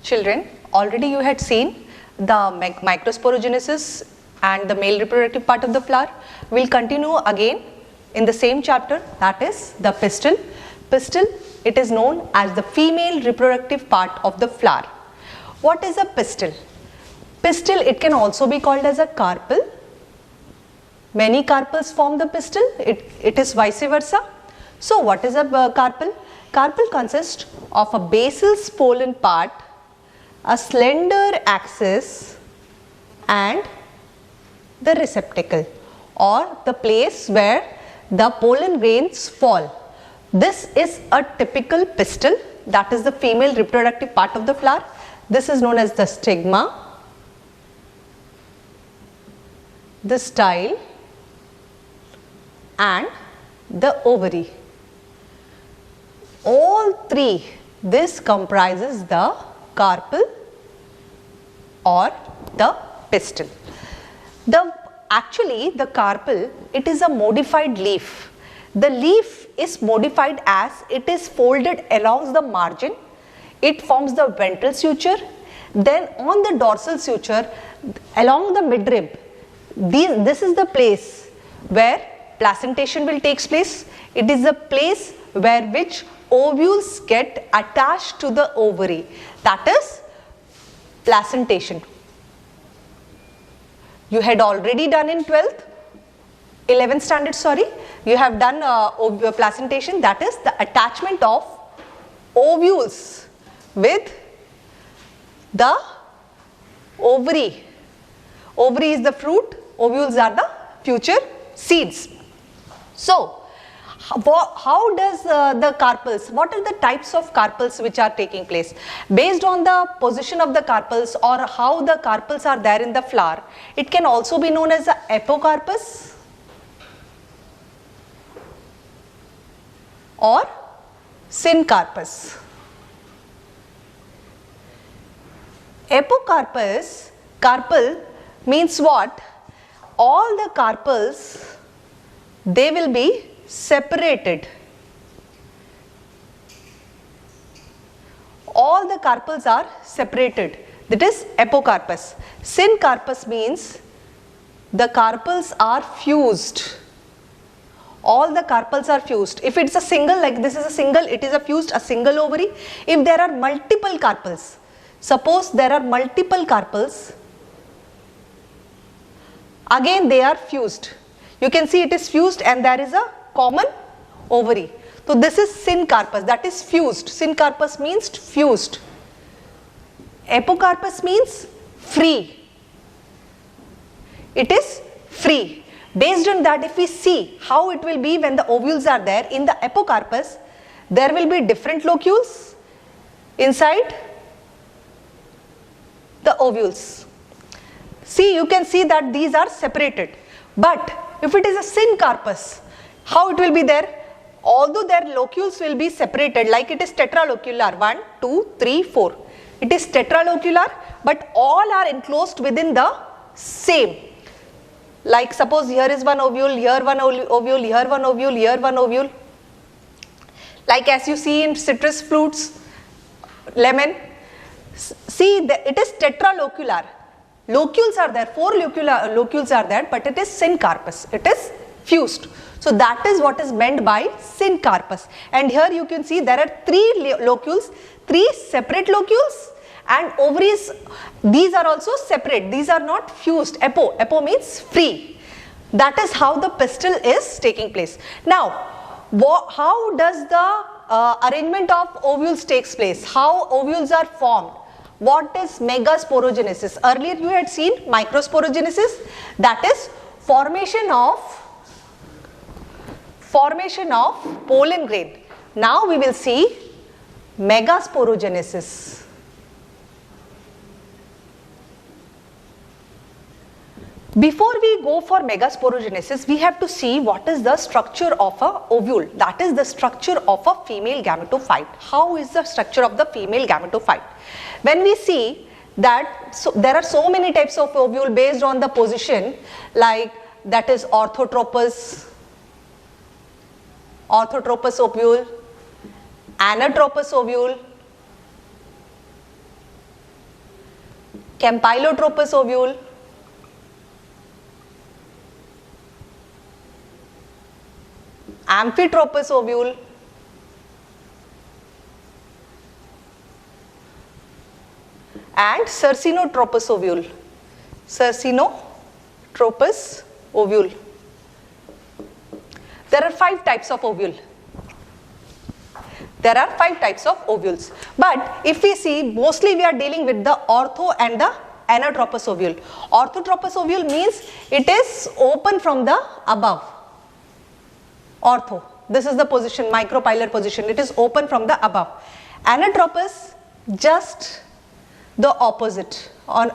Children, already you had seen the microsporogenesis and the male reproductive part of the flower. We will continue again in the same chapter, that is the pistil. Pistil, it is known as the female reproductive part of the flower. What is a pistil? Pistil, it can also be called as a carpel. Many carpels form the pistil, it is vice versa. So what is a carpel? Carpel consists of a basal pollen part, a slender axis and the receptacle or the place where the pollen grains fall. This is a typical pistil, that is the female reproductive part of the flower. This is known as the stigma, the style and the ovary. All three, this comprises the carpel or the pistil. Actually the carpel, it is a modified leaf. The leaf is modified as it is folded along the margin. It forms the ventral suture. Then on the dorsal suture, along the midrib, this is the place where placentation will take place. It is the place where which ovules get attached to the ovary, that is placentation. You had already done in 11th standard, sorry, you have done placentation, that is the attachment of ovules with the ovary. Ovary is the fruit, ovules are the future seeds. So, how does the carpels, what are the types of carpels which are taking place? Based on the position of the carpels or how the carpels are there in the flower, it can also be known as the apocarpus or syncarpus. Apocarpus, carpel means what? All the carpels, they will be separated. All the carpels are separated. That is apocarpus. Syncarpus means the carpels are fused. All the carpels are fused. If it's a single, like this is a single, it is a fused, a single ovary. If there are multiple carpels, suppose there are multiple carpels, again they are fused. You can see it is fused and there is a common ovary. So this is syncarpus, that is fused. Syncarpus means fused. Apocarpus means free. It is free. Based on that, if we see how it will be when the ovules are there in the apocarpus, there will be different locules inside the ovules. See, you can see that these are separated. But if it is a syncarpus, how it will be there? Although their locules will be separated, like it is tetralocular, 1, 2, 3, 4. It is tetralocular, but all are enclosed within the same. Like suppose here is one ovule, here one ovule, here one ovule, here one ovule. Like as you see in citrus fruits, lemon. See, it is tetralocular. Locules are there, 4 locules are there, but it is syncarpus. It is fused. So that is what is meant by syncarpus. And here you can see there are 3 locules, 3 separate locules, and ovaries, these are also separate. These are not fused. Apo means free. That is how the pistil is taking place. Now, how does the arrangement of ovules takes place? How ovules are formed? What is megasporogenesis? Earlier you had seen microsporogenesis, that is formation of pollen grain. Now we will see megasporogenesis. Before we go for megasporogenesis, we have to see what is the structure of a ovule, that is the structure of a female gametophyte. How is the structure of the female gametophyte? When we see that there are so many types of ovule based on the position, like that is orthotropous ovule, anatropous ovule, campylotropous ovule, amphitropous ovule, and cercinotropous ovule. Cercinotropous ovule. There are 5 types of ovule. There are 5 types of ovules. But if we see, mostly we are dealing with the ortho and the anatropous ovule. Orthotropous ovule means it is open from the above. Ortho. This is the position, micropylar position. It is open from the above. Anatropous, just the opposite. On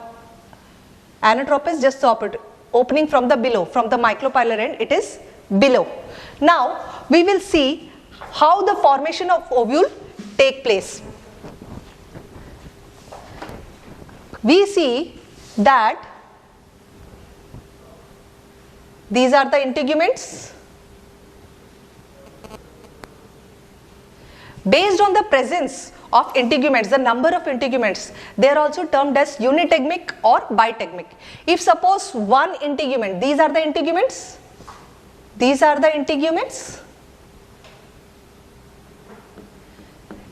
anatropous, just the opposite. Opening from the below, from the micropylar end, it is below. Now, we will see how the formation of ovule take place. We see that these are the integuments. Based on the presence of integuments, the number of integuments, they are also termed as unitegmic or bitegmic. If suppose one integument, these are the integuments, these are the integuments.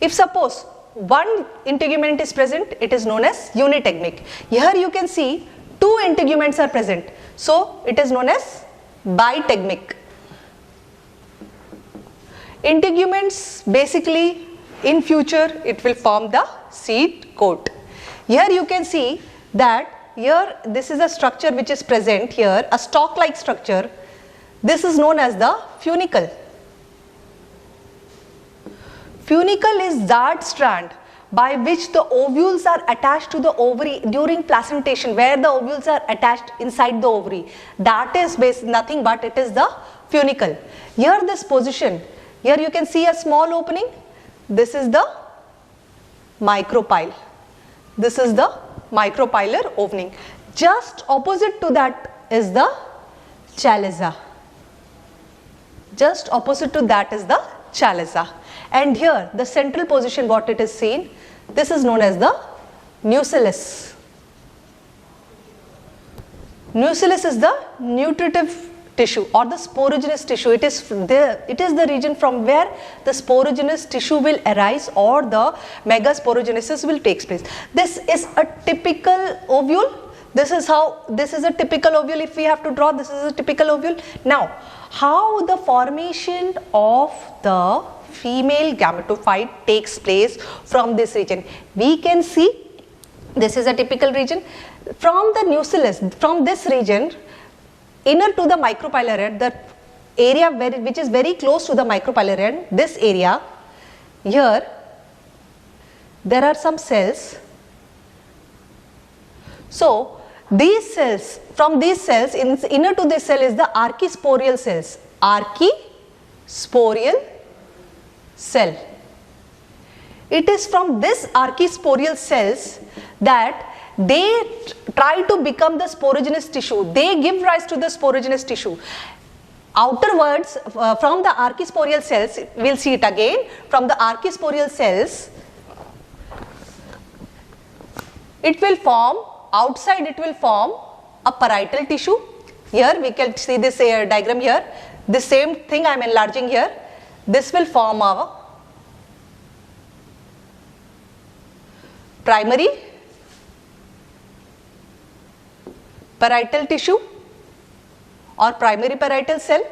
If suppose one integument is present, it is known as unitegmic. Here you can see 2 integuments are present, so it is known as bitegmic. Integuments, basically in future it will form the seed coat. Here you can see that here this is a structure which is present here, a stalk like structure. This is known as the funicle. Funicle is that strand by which the ovules are attached to the ovary during placentation, where the ovules are attached inside the ovary. That is nothing but it is the funicle. Here this position, here you can see a small opening. This is the micropyle. This is the micropylar opening. Just opposite to that is the chalaza. Just opposite to that is the chalaza. And here the central position, what it is seen, this is known as the nucellus. Nucellus is the nutritive tissue or the sporogenous tissue. It is the region from where the sporogenous tissue will arise or the megasporogenesis will take place. This is a typical ovule. This is a typical ovule. If we have to draw, this is a typical ovule. Now, how the formation of the female gametophyte takes place from this region? We can see this is a typical region. From the nucellus, from this region, inner to the micropylar end, the area which is very close to the micropylar end, this area, here there are some cells. So these cells, from these cells, inner to this cell is the archisporial cells. Archisporial cell. It is from this archisporial cells that they try to become the sporogenous tissue. They give rise to the sporogenous tissue. Outerwards, from the archisporial cells, we will see it again, from the archisporial cells, it will form, outside it will form a parietal tissue. Here we can see this diagram here. The same thing I am enlarging here. This will form our primary parietal tissue or primary parietal cell.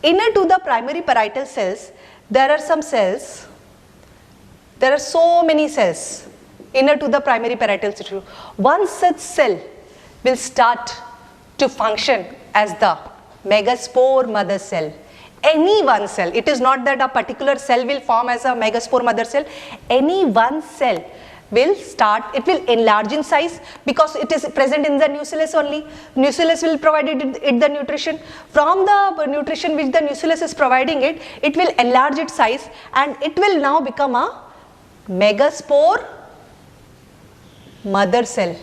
Inner to the primary parietal cells, there are some cells. There are so many cells inner to the primary parietal tissue. One such cell will start to function as the megaspore mother cell. Any one cell, it is not that a particular cell will form as a megaspore mother cell. Any one cell will start, it will enlarge in size because it is present in the nucellus only. Nucellus will provide it the nutrition. From the nutrition which the nucellus is providing it, it will enlarge its size and it will now become a megaspore mother cell.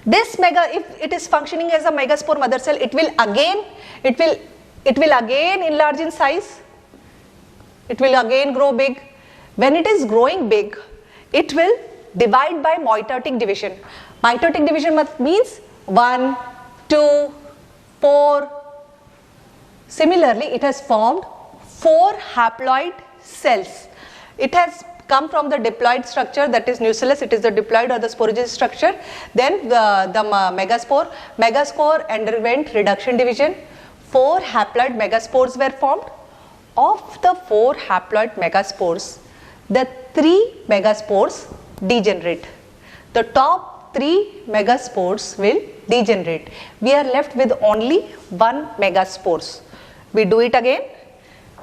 This if it is functioning as a megaspore mother cell, it will again enlarge in size. It will again grow big. When it is growing big, it will divide by mitotic division. Mitotic division means 1, 2, 4. Similarly, it has formed 4 haploid cells. It has come from the diploid structure, that is nucellus. It is the diploid or the sporogenous structure. Then the megaspore. Megaspore underwent reduction division. 4 haploid megaspores were formed. Of the 4 haploid megaspores, the 3 megaspores degenerate. The top 3 megaspores will degenerate. We are left with only 1 megaspores. We do it again.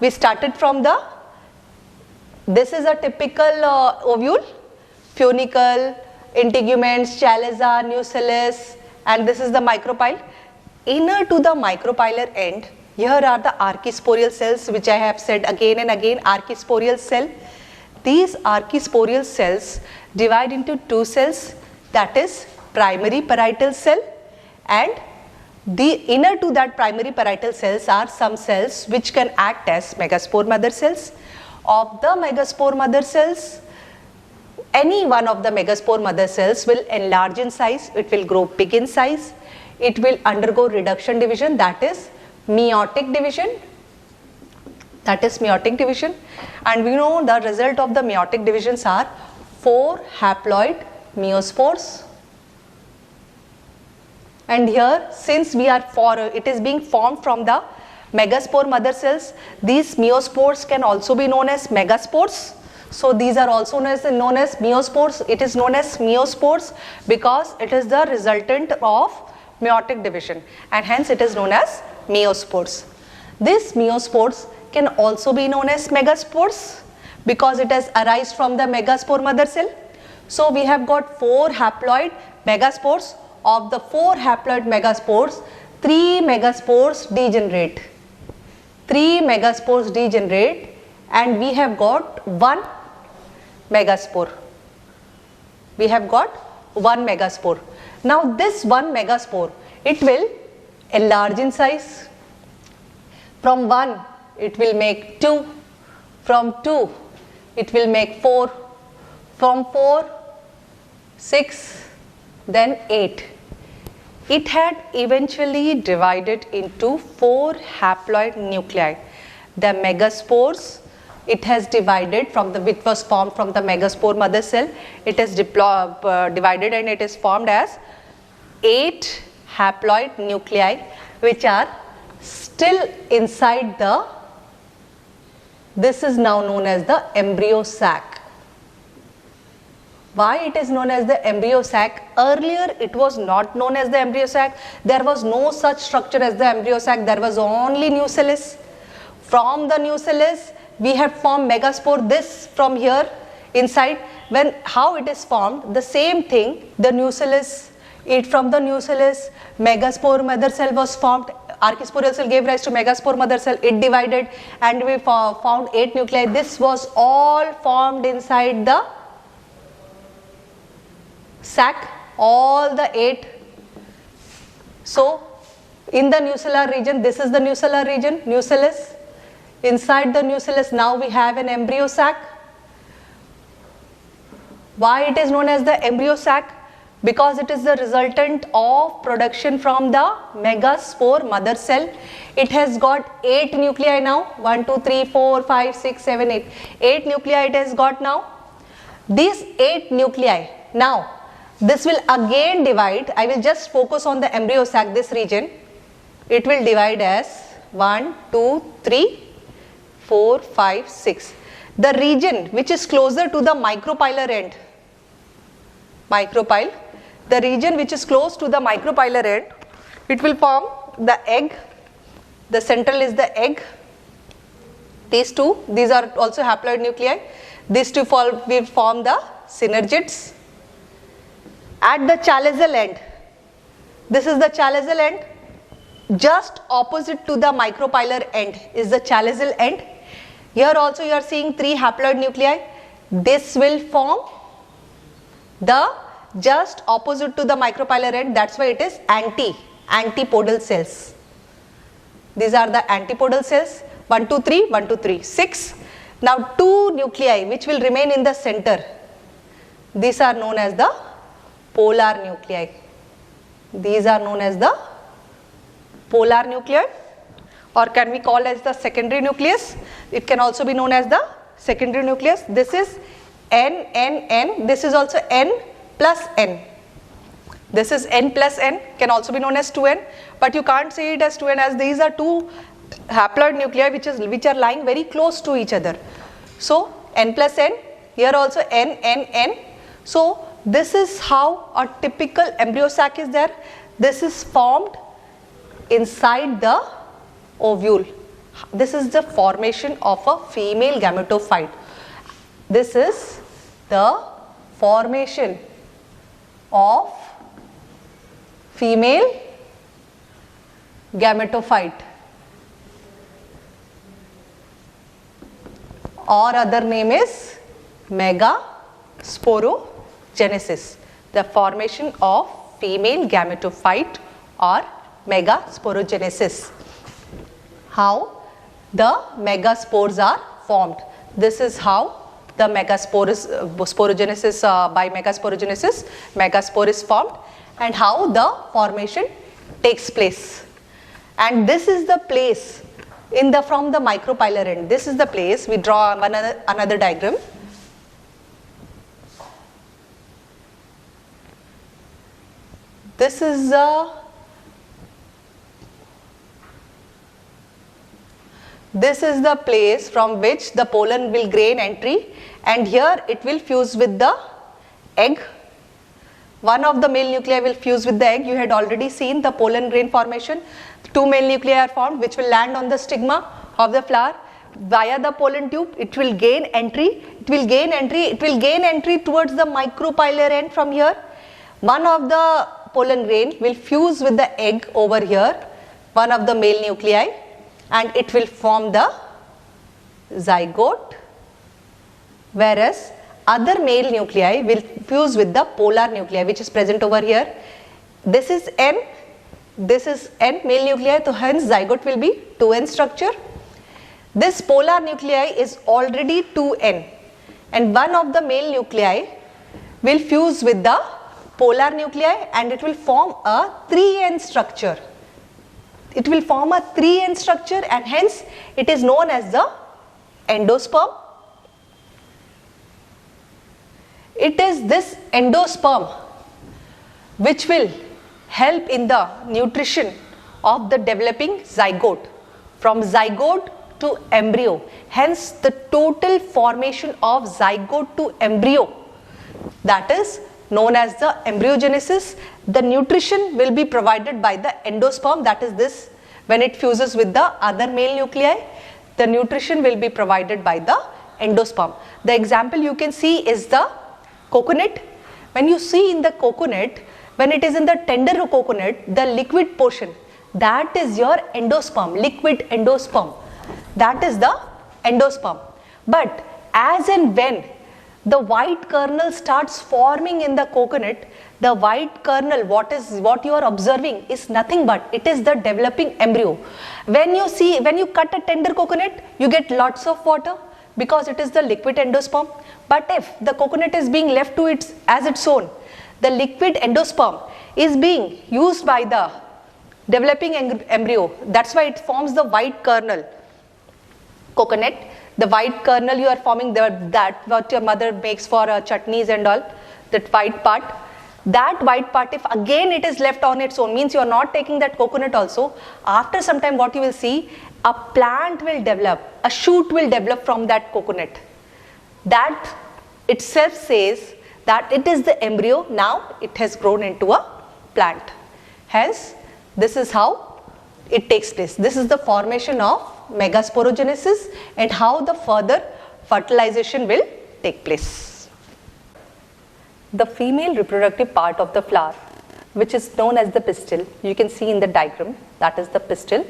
We started from this is a typical ovule, funicle, integuments, chalaza, nucellus, and this is the micropyle. Inner to the micropylar end, here are the archisporial cells, which I have said again and again, archisporial cell. These archisporial cells divide into 2 cells, that is primary parietal cell, and the inner to that primary parietal cells are some cells which can act as megaspore mother cells. Of the megaspore mother cells, any one of the megaspore mother cells will enlarge in size, it will grow big in size, it will undergo reduction division, that is meiotic division. And we know the result of the meiotic divisions are 4 haploid meiospores. And here, since it is being formed from the megaspore mother cells, these meiospores can also be known as megaspores. So these are also known as meiospores. It is known as meiospores because it is the resultant of meiotic division, and hence it is known as meiospores. These meiospores can also be known as megaspores because it has arisen from the megaspore mother cell. So we have got 4 haploid megaspores. Of the 4 haploid megaspores, 3 megaspores degenerate. 3 megaspores degenerate, and we have got 1 megaspore. We have got 1 megaspore. Now this 1 megaspore, it will enlarge in size. From 1, it will make 2. From 2, it will make 4. From 4, 6, then 8. It had eventually divided into 4 haploid nuclei. The megaspores, it has divided from which was formed from the megaspore mother cell. It is divided and it is formed as 8 haploid nuclei, which are still inside this is now known as the embryo sac. Why it is known as the embryo sac? Earlier it was not known as the embryo sac. There was no such structure as the embryo sac. There was only nucellus. From the nucellus we have formed megaspore. This from here inside, how it is formed, the same thing, the nucellus, from the nucellus megaspore mother cell was formed. Archisporial cell gave rise to megaspore mother cell. It divided and we found 8 nuclei. This was all formed inside the sac, all the 8. So in the nucellar region, this is the nucellar region, nucellus. Inside the nucellus now we have an embryo sac. Why it is known as the embryo sac? Because it is the resultant of production from the megaspore mother cell. It has got 8 nuclei now, 1, 2, 3, 4, 5, 6, 7, 8. 8 nuclei it has got now. These 8 nuclei, now this will again divide. I will just focus on the embryo sac, this region. It will divide as 1, 2, 3, 4, 5, 6. The region which is closer to the micropylar end, the region which is close to the micropylar end, it will form the egg. The central is the egg. These two, these are also haploid nuclei. These two will form the synergids. At the chalazal end, this is the chalazal end, just opposite to the micropylar end is the chalazal end. Here also you are seeing 3 haploid nuclei. This will form the just opposite to the micropylar end, that's why it is antipodal cells. These are the antipodal cells, 1, 2, 3, 1, 2, 3, 6. Now 2 nuclei which will remain in the center. These are known as the polar nuclei. These are known as the polar nuclei, or can we call as the secondary nucleus? It can also be known as the secondary nucleus. This is N, N, N. This is also N plus N. This is N plus N, can also be known as 2N, but you can't say it as 2N as these are two haploid nuclei which are lying very close to each other. So N plus N, here also N, N, N. So this is how a typical embryo sac is there. This is formed inside the ovule. This is the formation of a female gametophyte. This is the formation of female gametophyte, or other name is megasporogenesis. The formation of female gametophyte or megasporogenesis. How the megaspores are formed. This is how the megasporogenesis, by megasporogenesis, megaspore is formed, and how the formation takes place. And this is the place from the micropylar end. This is the place. We draw another diagram. This is the place from which the pollen will gain entry, and here it will fuse with the egg. One of the male nuclei will fuse with the egg. You had already seen the pollen grain formation. Two male nuclei are formed which will land on the stigma of the flower. Via the pollen tube, it will gain entry. It will gain entry towards the micropylar end from here. One of the pollen grain will fuse with the egg over here, one of the male nuclei, and it will form the zygote, whereas other male nuclei will fuse with the polar nuclei which is present over here. This is N, this is N male nuclei, so hence zygote will be 2N structure. This polar nuclei is already 2N, and one of the male nuclei will fuse with the polar nuclei and it will form a 3N structure. It will form a 3N structure, and hence it is known as the endosperm. It is this endosperm which will help in the nutrition of the developing zygote, from zygote to embryo. Hence the total formation of zygote to embryo, that is known as the embryogenesis. The nutrition will be provided by the endosperm, that is this, when it fuses with the other male nuclei, the nutrition will be provided by the endosperm. The example you can see is the coconut. When you see in the coconut, when it is in the tender coconut, the liquid portion, that is your endosperm, liquid endosperm, that is the endosperm. But as and when the white kernel starts forming in the coconut, the white kernel, what you are observing is nothing but it is the developing embryo. When you cut a tender coconut, you get lots of water because it is the liquid endosperm. But if the coconut is being left to as its own, the liquid endosperm is being used by the developing embryo. That's why it forms the white kernel. Coconut, the white kernel you are forming, that what your mother makes for chutneys and all, that white part. That white part, if again it is left on its own, means you are not taking that coconut also, after some time what you will see, a plant will develop, a shoot will develop from that coconut. That itself says that it is the embryo, now it has grown into a plant. Hence, this is how it takes place. This is the formation of megasporogenesis and how the further fertilization will take place. The female reproductive part of the flower, which is known as the pistil, you can see in the diagram, that is the pistil.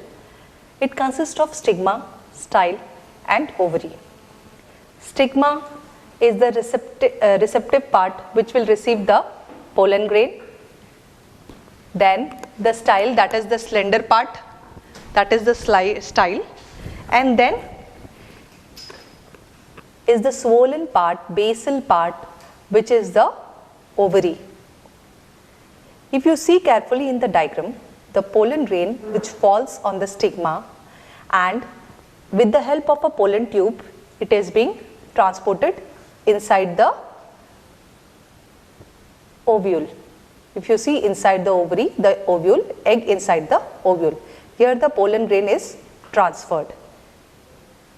It consists of stigma, style and ovary. Stigma is the receptive part which will receive the pollen grain. Then the style, that is the slender part, that is the style. And then is the swollen part, basal part, which is the ovary. If you see carefully in the diagram, the pollen grain which falls on the stigma, and with the help of a pollen tube, it is being transported inside the ovule. If you see inside the ovary, the ovule, egg inside the ovule. Here the pollen grain is transferred.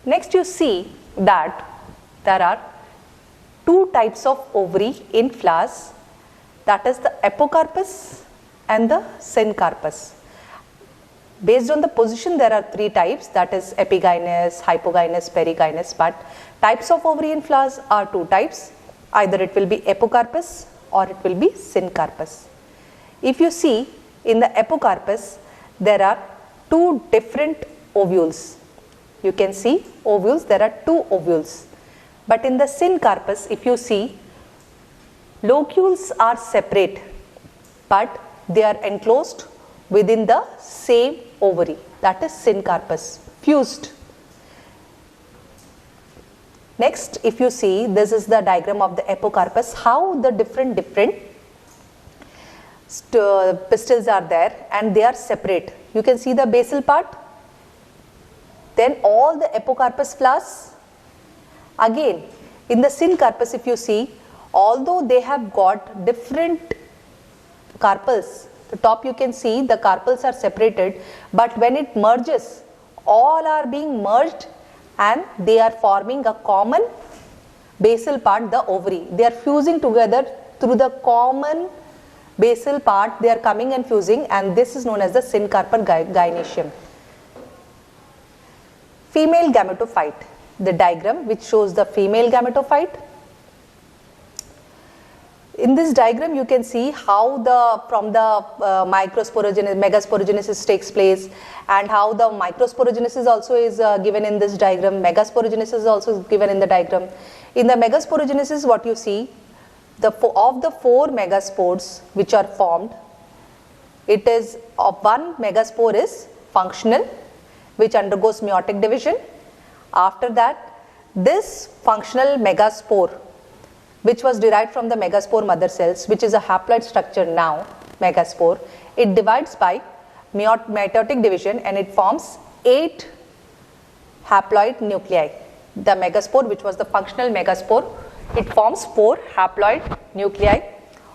Next you see that there are two types of ovary in flowers, that is the apocarpus and the syncarpus. Based on the position there are three types, that is epigynous, hypogynous, perigynous, but types of ovary in flowers are two types, either it will be apocarpus or it will be syncarpus. If you see in the apocarpus, there are two different ovules. You can see ovules, there are two ovules. But in the syncarpus, if you see, locules are separate, but they are enclosed within the same ovary, that is syncarpus, fused. Next, if you see, this is the diagram of the apocarpus, how the different pistils are there and they are separate. You can see the basal part, then all the apocarpus flowers. Again, in the syncarpus, if you see, although they have got different carpels, the top you can see the carpels are separated, but when it merges, all are being merged and they are forming a common basal part, the ovary. They are fusing together through the common basal part, they are coming and fusing, and this is known as the syncarpal gynoecium. Female gametophyte, the diagram which shows the female gametophyte. In this diagram you can see how from the megasporogenesis takes place, and how the microsporogenesis also is given in this diagram. Megasporogenesis is also given in the diagram. In the megasporogenesis, what you see, of the 4 megaspores which are formed, it is one megaspore is functional, which undergoes meiotic division. After that, this functional megaspore, which was derived from the megaspore mother cells, which is a haploid structure now, megaspore, it divides by mitotic division and it forms 8 haploid nuclei. The megaspore, which was the functional megaspore, it forms 4 haploid nuclei.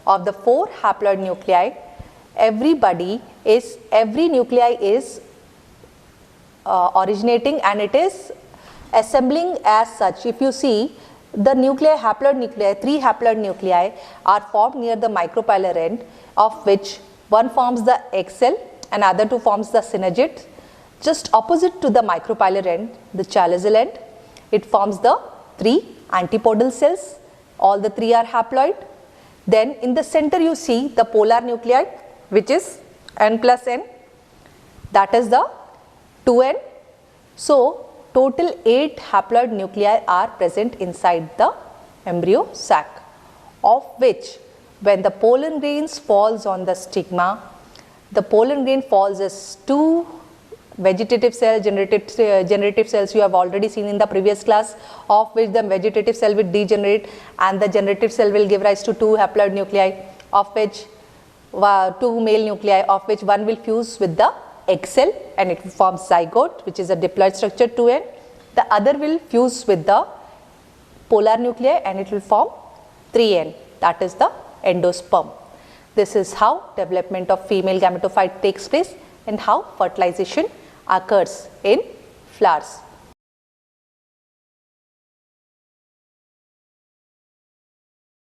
Of the 4 haploid nuclei, every nuclei is originating and it is assembling as such. If you see, the nuclei, haploid nuclei, 3 haploid nuclei are formed near the micropylar end, of which one forms the egg cell and other 2 forms the synergid. Just opposite to the micropylar end, the chaliceal end, it forms the 3 antipodal cells. All the 3 are haploid. Then in the center you see the polar nuclei, which is n plus n, that is the 2n. So total 8 haploid nuclei are present inside the embryo sac, of which when the pollen grains falls on the stigma, the pollen grain falls as 2 vegetative cells, generative cells you have already seen in the previous class, of which the vegetative cell will degenerate and the generative cell will give rise to 2 haploid nuclei, of which 2 male nuclei, of which one will fuse with the egg cell and it will form zygote, which is a diploid structure 2n. The other will fuse with the polar nuclei and it will form 3n, that is the endosperm. This is how development of female gametophyte takes place and how fertilization occurs in flowers.